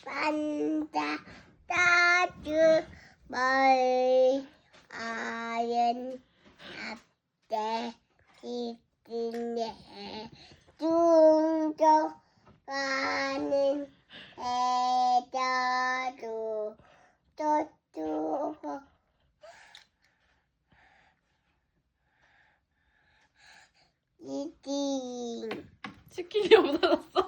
반자 따주 멀 아연 앞대 기준에 중조 가는 해자도 또주고 이지 치킨이 없어졌어.